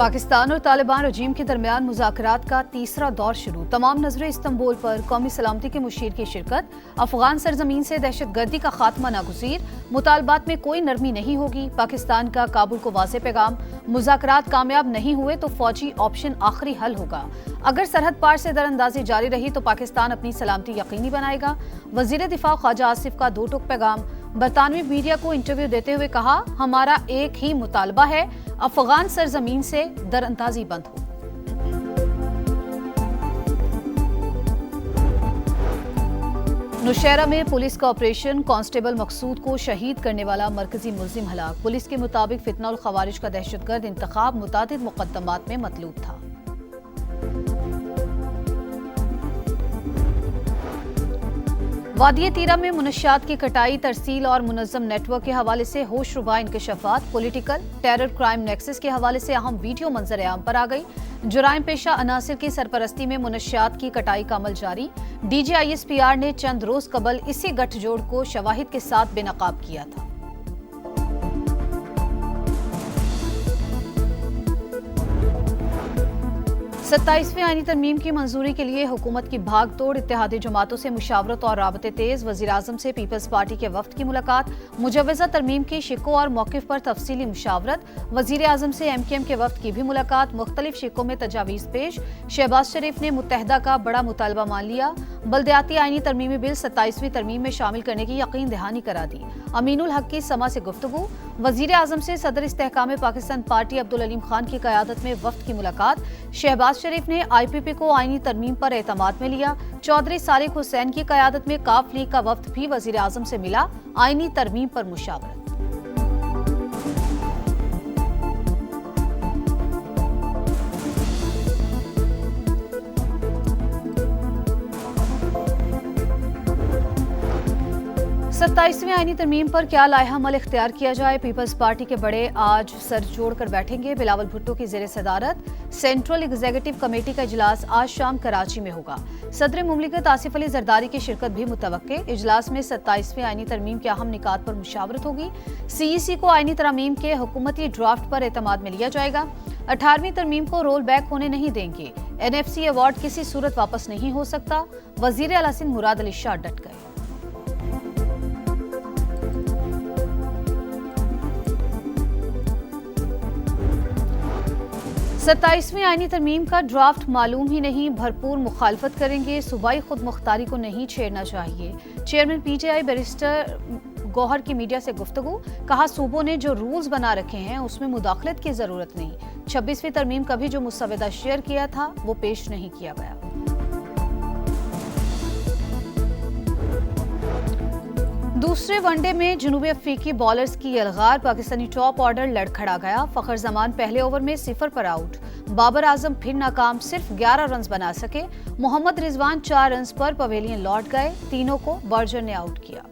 पाकिस्तान और तालिबान रजीम के दरमियान मुज़ाकरात का तीसरा दौर शुरू। तमाम नजरें इस्तंबुल पर। कौमी सलामती के मुशीर की शिरकत। अफगान सरजमीन से दहशतगर्दी का खात्मा नागुज़ीर। मुतालबात में कोई नरमी नहीं होगी। पाकिस्तान का काबुल को वाज़े पैगाम। मुज़ाकरात कामयाब नहीं हुए तो फौजी ऑप्शन आखिरी हल होगा। अगर सरहद पार से दरअंदाजी जारी रही तो पाकिस्तान अपनी सलामती यकीनी बनाएगा। वज़ीर दिफा ख्वाजा आसिफ का दो टूक पैगाम। बरतानवी मीडिया को इंटरव्यू देते हुए कहा, हमारा एक ही मुतालबा है, अफगान सरजमीन से दरअंदाजी बंद हो। नौशहरा में पुलिस का ऑपरेशन। कांस्टेबल मकसूद को शहीद करने वाला मरकजी मुल्जिम हलाक। पुलिस के मुताबिक फितना और खवारिज का दहशतगर्द इंतखाब मुतादिद मुकद्दमात में मतलूब था। वादिय तीरा में मुनशियात की कटाई, तरसील और मुनज़्ज़म नेटवर्क के हवाले से होशरुबा इंकशाफात। पॉलिटिकल टेरर क्राइम नेक्सस के हवाले से अहम वीडियो मंजर आम पर आ गई। जुराइम पेशा अनासिर की सरपरस्ती में मुनशियात की कटाई का अमल जारी। DGISPR ने चंद रोज कबल इसी गठजोड़ को शवाहिद के साथ बेनकाब किया था। सत्ताईसवीं आईनी तरमीम की मंजूरी के लिए हुकूमत की भाग तोड़। इत्तेहादी जमातों से मुशावरत और राबते तेज। वज़ीर आज़म से पीपल्स पार्टी के वफ्द की मुलाकात। मुजव्वज़ा तरमीम की शिकों और मौक़िफ़ पर तफसीली मुशावरत। वज़ीर आज़म से MKM के वफ्द की भी मुलाकात। मुख्तलिफ शिकों में तजावीज़ पेश। शहबाज शरीफ ने मुत्तहदा का बड़ा मुतालबा मान लिया। बल्दियाती आईनी तरमीमी बिल 27वीं तरमीम में शामिल करने की यकीन दहानी करा दी। अमीनुल हक की समा से गुफ्तगू। वज़ीर आज़म से सदर इस्तेहकाम पाकिस्तान पार्टी अब्दुल अलीम खान की क़यादत में वफ्द की मुलाकात। शहबाज शरीफ ने IPP को आईनी तरमीम पर एतमाद में लिया। चौधरी सालिक हुसैन की क़यादत में काफ लीग का वफ्द भी वज़ीर आज़म से मिला। आईनी तरमीम पर मुशावरत। सत्ताईसवीं आईनी तरमीम पर क्या लाइहा अमल इख्तियार किया जाए। पीपल्स पार्टी के बड़े आज सर जोड़कर बैठेंगे। बिलावल भुट्टो की ज़ेर सदारत सेंट्रल एग्जीक्यूटिव कमेटी का इजलास आज शाम कराची में होगा। सदर मुमलिकत आसिफ अली जरदारी की शिरकत भी मुतवक्के। इजलास में 27वीं आईनी तरमीम के अहम निकात पर मुशावरत होगी। CEC को आईनी तरमीम के हुकूमती ड्राफ्ट पर एतमाद में लिया जाएगा। 18वीं तरमीम को रोल बैक होने नहीं देंगे। NFC अवार्ड किसी सूरत वापस नहीं हो सकता। वजीर आला सिंध मुराद अली शाह डट गए। 27वीं आईनी तरमीम का ड्राफ्ट मालूम ही नहीं, भरपूर मुखालफत करेंगे। सूबाई खुद मुख्तारी को नहीं छेड़ना चाहिए। चेयरमैन PTI बैरिस्टर गौहर की मीडिया से गुफ्तगू। कहा, सूबों ने जो रूल्स बना रखे हैं उसमें मुदाखलत की जरूरत नहीं। 26वीं तरमीम का भी जो मुसवदा शेयर किया था वो पेश नहीं किया गया। दूसरे वनडे में जनूबी अफ्रीकी बॉलर्स की यलगार। पाकिस्तानी टॉप ऑर्डर लड़खड़ा गया। फखर जमान पहले ओवर में 0 पर आउट। बाबर आजम फिर नाकाम, सिर्फ 11 रन बना सके। मोहम्मद रिजवान 4 रन पर पवेलियन लौट गए। तीनों को बर्जर ने आउट किया।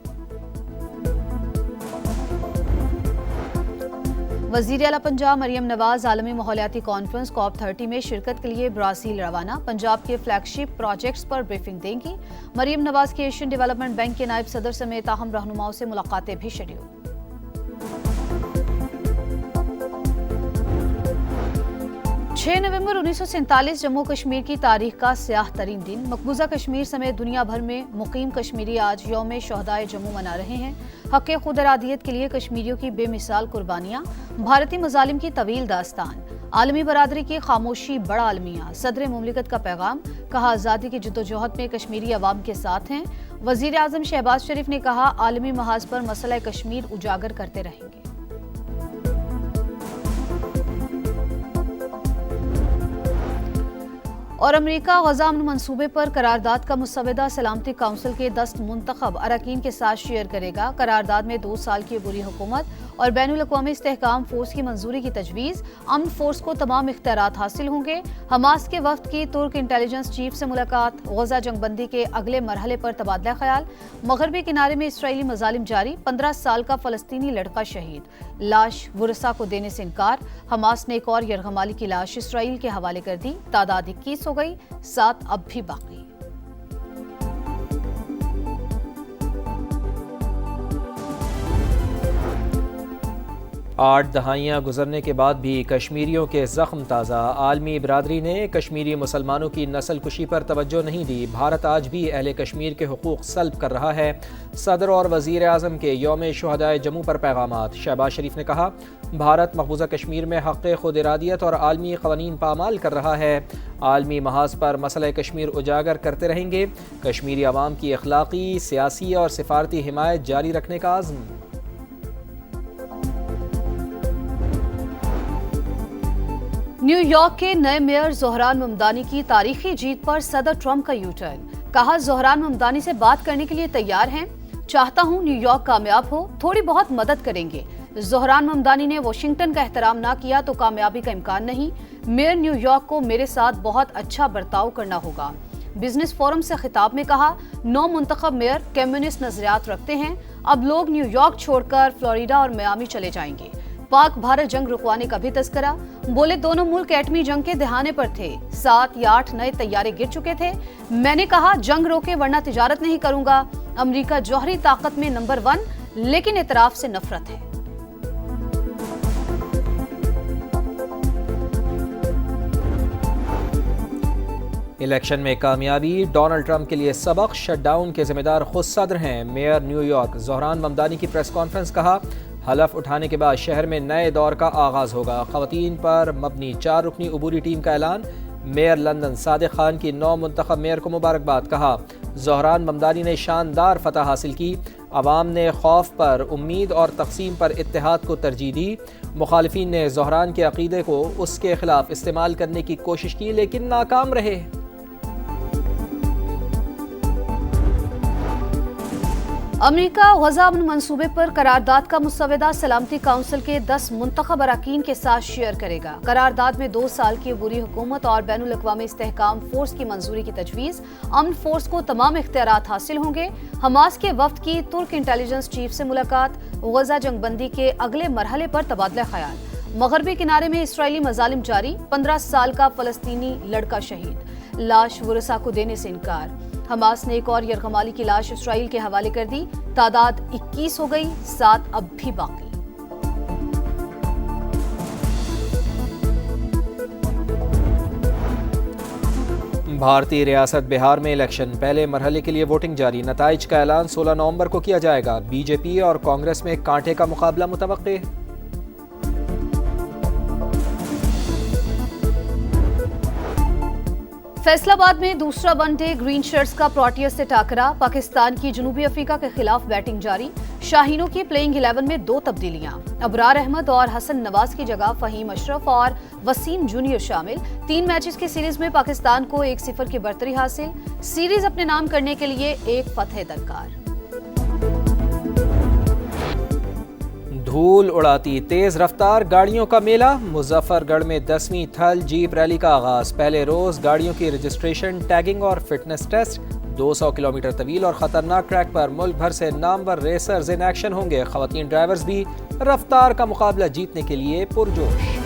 वजीर आला पंजाब मरियम नवाज आलमी माहौलियाती कॉन्फ्रेंस COP30 में शिरकत के लिए ब्राजील रवाना। पंजाब के फ्लैगशिप प्रोजेक्ट्स पर ब्रीफिंग देंगी। मरियम नवाज के एशियन डेवलपमेंट बैंक के नायब सदर समेत अहम रहनुमाओं से मुलाकातें भी शेड्यूल। 6 नवंबर 1947 जम्मू कश्मीर की तारीख का स्याह तरीन दिन। मकबूजा कश्मीर समेत दुनिया भर में मुकीम कश्मीरी आज यौम शोहदाए जम्मू मना रहे हैं। हक़ खुद इरादियत के लिए कश्मीरियों की बेमिसाल कुर्बानियां। भारतीय मजालिम की तवील दास्तान। आलमी बरादरी की खामोशी बड़ा अलमिया। सदर मुमलिकत का पैगाम। कहा, आज़ादी की जद्दोजहद में कश्मीरी अवाम के साथ हैं। वज़ीर आज़म शहबाज शरीफ ने कहा, आलमी महाज पर मसला कश्मीर उजागर करते रहेंगे। और अमरीका गजा अमन मंसूबे पर करारदाद का मुसवदा सलामती काउंसिल के 10 मुंतखब अरकान के साथ शेयर करेगा। करारदाद में 2 साल की अबूरी हुकूमत और बैनुल अक़वामी इस्तेहकाम फोर्स की मंजूरी की तजवीज़। अमन फोर्स को तमाम इख्तियारात हासिल होंगे। हमास के वफ्द की तुर्क इंटेलिजेंस चीफ से मुलाकात। गजा जंगबंदी के अगले मरहले पर तबादला ख्याल। मगरबी किनारे में इसराइली मजालिम जारी। 15 साल का फलस्तीनी लड़का शहीद। लाश वुरसा को देने से इनकार। हमास ने एक और यरगमाली की लाश इसराइल के हवाले कर दी। तादाद 21 हो गई, 7 अब भी बाकी। 8 دہائیاں گزرنے کے بعد بھی کشمیریوں کے زخم تازہ، عالمی برادری نے کشمیری مسلمانوں کی نسل کشی پر توجہ نہیں دی، بھارت آج بھی اہل کشمیر کے حقوق سلب کر رہا ہے، صدر اور وزیر اعظم کے یوم شہدائے جموں پر پیغامات، شہباز شریف نے کہا بھارت مقبوضہ کشمیر میں حق خود ارادیت اور عالمی قوانین پامال کر رہا ہے، عالمی محاذ پر مسئلہ کشمیر اجاگر کرتے رہیں گے، کشمیری عوام کی اخلاقی، سیاسی اور سفارتی حمایت جاری رکھنے کا عزم۔ نیو یارک کے نئے میئر زہران ممدانی کی تاریخی جیت پر صدر ٹرمپ کا یو ٹرن، کہا زہران ممدانی سے بات کرنے کے لیے تیار ہیں، چاہتا ہوں نیو یارک کامیاب ہو، تھوڑی بہت مدد کریں گے۔ زہران ممدانی نے واشنگٹن کا احترام نہ کیا تو کامیابی کا امکان نہیں، میئر نیو یارک کو میرے ساتھ بہت اچھا برتاؤ کرنا ہوگا۔ بزنس فورم سے خطاب میں کہا 9 منتخب میئر کمیونسٹ نظریات رکھتے ہیں، اب لوگ نیو یارک چھوڑ کر فلوریڈا اور میامی چلے جائیں گے۔ پاک بھارت جنگ رکوانے کا بھی تذکرہ، بولے دونوں ملک ایٹمی جنگ کے دہانے پر تھے، 7 یا 8 نئے طیارے گر چکے تھے، میں نے کہا جنگ روکے ورنہ تجارت نہیں کروں گا، امریکہ جوہری طاقت میں نمبر 1 لیکن اعتراف سے نفرت ہے۔ الیکشن میں کامیابی ڈونلڈ ٹرمپ کے لیے سبق، شٹ ڈاؤن کے ذمہ دار خود صدر ہیں، mayor new York Dhahran Mamdani کی پریس کانفرنس، کہا حلف اٹھانے کے بعد شہر میں نئے دور کا آغاز ہوگا، خواتین پر مبنی 4 رکنی عبوری ٹیم کا اعلان، میئر لندن صادق خان کی 9 منتخب میئر کو مبارکباد، کہا زہران ممدانی نے شاندار فتح حاصل کی، عوام نے خوف پر امید اور تقسیم پر اتحاد کو ترجیح دی، مخالفین نے زہران کے عقیدے کو اس کے خلاف استعمال کرنے کی کوشش کی لیکن ناکام رہے۔ امریکہ غزہ امن منصوبے پر قرارداد کا مسودہ سلامتی کونسل کے 10 منتخب اراکین کے ساتھ شیئر کرے گا۔ قرارداد میں 2 سال کی عبوری حکومت اور بین الاقوامی استحکام فورس کی منظوری کی تجویز، امن فورس کو تمام اختیارات حاصل ہوں گے۔ حماس کے وفد کی ترک انٹیلیجنس چیف سے ملاقات، غزہ جنگ بندی کے اگلے مرحلے پر تبادلہ خیال، مغربی کنارے میں اسرائیلی مظالم جاری، 15 سال کا فلسطینی لڑکا شہید، لاش ورثاء کو دینے سے انکار، حماس نے ایک اور یرغمالی کی لاش اسرائیل کے حوالے کر دی، تعداد 21 ہو گئی، 7 اب بھی باقی۔ بھارتی ریاست بہار میں الیکشن، پہلے مرحلے کے لیے ووٹنگ جاری، نتائج کا اعلان 16 نومبر کو کیا جائے گا، بی جے پی اور کانگریس میں کانٹے کا مقابلہ متوقع۔ فیصل آباد میں دوسرا ون ڈے گرین شرٹس کا پروٹیئرز سے ٹاکرا، پاکستان کی جنوبی افریقہ کے خلاف بیٹنگ جاری، شاہینوں کی پلئنگ 11 میں 2 تبدیلیاں، ابرار احمد اور حسن نواز کی جگہ فہیم اشرف اور وسیم جونیئر شامل، 3 میچز کی سیریز میں پاکستان کو 1-0 کی برتری حاصل، سیریز اپنے نام کرنے کے لیے 1 فتح درکار۔ دھول اڑاتی تیز رفتار گاڑیوں کا میلہ، مظفر گڑھ میں 10ویں تھل جیپ ریلی کا آغاز، پہلے روز گاڑیوں کی رجسٹریشن، ٹیگنگ اور فٹنس ٹیسٹ، 200 کلومیٹر طویل اور خطرناک ٹریک پر ملک بھر سے نامور ریسرز ان ایکشن ہوں گے، خواتین ڈرائیورز بھی رفتار کا مقابلہ جیتنے کے لیے پرجوش۔